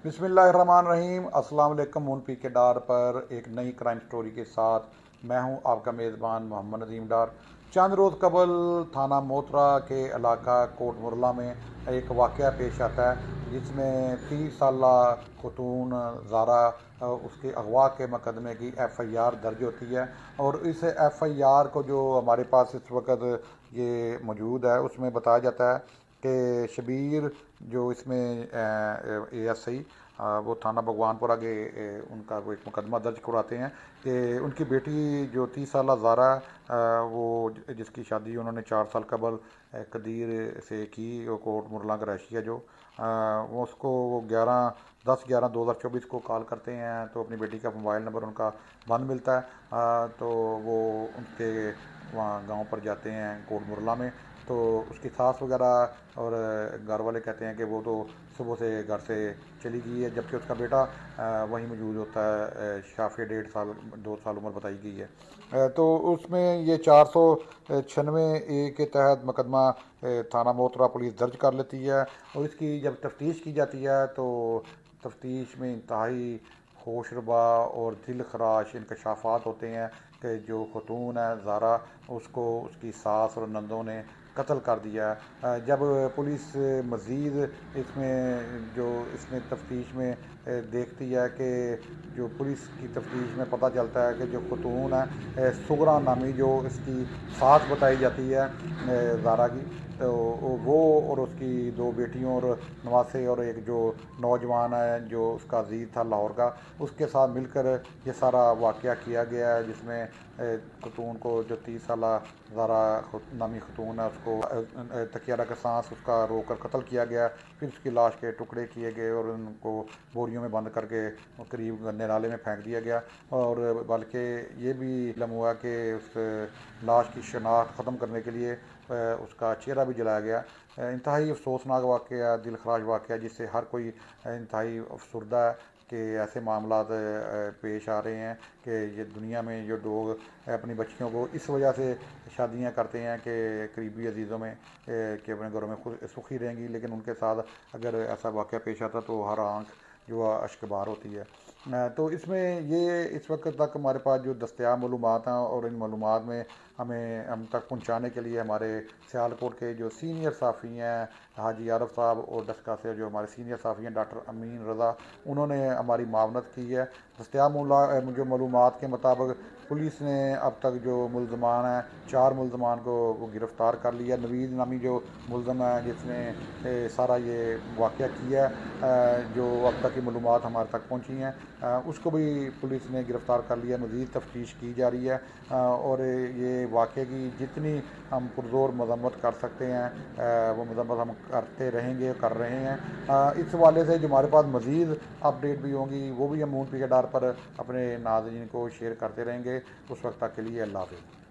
बिस्मिल्लाहिर्रहमानिर्रहीम। अस्सलाम वालेकुम। मून पी के डार पर एक नई क्राइम स्टोरी के साथ मैं हूं आपका मेज़बान मोहम्मद नदीम डार। चंद रोज़ कबल थाना मोतरा के इलाका कोट मुरला में एक वाक़या पेश आता है जिसमें 30 साला खतून ज़ारा उसके अगवा के मुकदमे की FIR दर्ज होती है। और इस FIR को जो हमारे पास इस वक्त ये मौजूद है उसमें बताया जाता है कि शबीर जो इसमें ASI वो थाना भगवानपुर आगे उनका वो एक मुकदमा दर्ज करवाते हैं कि उनकी बेटी जो 30 साल ज़ारा वो जिसकी शादी उन्होंने 4 साल कबल कदीर से की, वो कोट मुरला का रहायशी है जो वो उसको वो 10/11/2024 को कॉल करते हैं तो अपनी बेटी का मोबाइल नंबर उनका बंद मिलता है। तो वो उनके वहाँ गांव पर जाते हैं कोट मुरला में। तो उसकी सास वगैरह और घर वाले कहते हैं कि वो तो सुबह से घर से चली गई है, जबकि उसका बेटा वहीं मौजूद होता है। शाफी 1.5 साल 2 साल उम्र बताई गई है। तो उसमें ये 496A के तहत मुकदमा थाना मोतरा पुलिस दर्ज कर लेती है। और इसकी जब तफ्तीश की जाती है तो तफ्तीश में इंतहाई होशरुबा और दिल खराश इंकशाफात होते हैं कि जो खतून है ज़ारा उसको उसकी सास और नंदों ने कत्ल कर दिया है। जब पुलिस मज़ीद इसमें तफ्तीश में देखती है कि जो पुलिस की तफ्तीश में पता चलता है कि जो खतून है सुगरा नामी जो इसकी सास बताई जाती है ज़ारा की, तो वो और उसकी 2 बेटियों और नवासे और एक जो नौजवान है जो उसका अजीज़ था लाहौर का, उसके साथ मिलकर ये सारा वाक़या किया गया है जिसमें खतून को जो 30 साल ज़ारा नामी खतून है उसको तकिया के सांस उसका रोक कर कत्ल किया गया। फिर उसकी लाश के टुकड़े किए गए और उनको बोरियों में बंद करके करीब गंदे नाले में फेंक दिया गया। और बल्कि ये भी इल्म हुआ कि उस लाश की शनाख्त ख़त्म करने के लिए उसका चेहरा भी जलाया गया। इंतहाई अफसोसनाक वाक़या, दिल खराश वाक़या जिससे हर कोई इंतहाई अफसरदा है कि ऐसे मामला पेश आ रहे हैं कि ये दुनिया में जो लोग अपनी बच्चियों को इस वजह से शादियां करते हैं कि करीबी अजीज़ों में कि अपने घरों में खुद सुखी रहेंगी, लेकिन उनके साथ अगर ऐसा वाक़या पेश आता तो हर आंख जो अश्कबार होती है। तो इसमें ये इस वक्त तक हमारे पास जो दस्तयाब मालूमात हैं और इन मालूमात में हम तक पहुँचाने के लिए हमारे सियालकोट के जो सीनियर साफ़ी हैं हाजी आरफ साहब और डस्का से जो हमारे सीनियर साफ़ी हैं डॉक्टर अमीन रज़ा, उन्होंने हमारी मावनत की है। दस्तयाब जो मालूमात के मुताबिक पुलिस ने अब तक जो मुलजमान हैं 4 मुलजमान को वो गिरफ़्तार कर लिया। नवीद नामी जो मुलजम है जिसने सारा ये वाक़या किया है, जो अब तक की मालूमात हमारे तक पहुँची हैं, उसको भी पुलिस ने गिरफ़्तार कर लिया। मज़ीद तफ्तीश की जा रही है और ये वाक़े की जितनी हम पुरज़ोर मज़म्मत कर सकते हैं वो मज़म्मत हम करते रहेंगे, कर रहे हैं। इस हवाले से जो हमारे पास मज़ीद अपडेट भी होंगी वो भी हम मून पी के डार पर अपने नाज़रीन को शेयर करते रहेंगे। उस वक्त तक के लिए अल्लाह हाफ़िज़।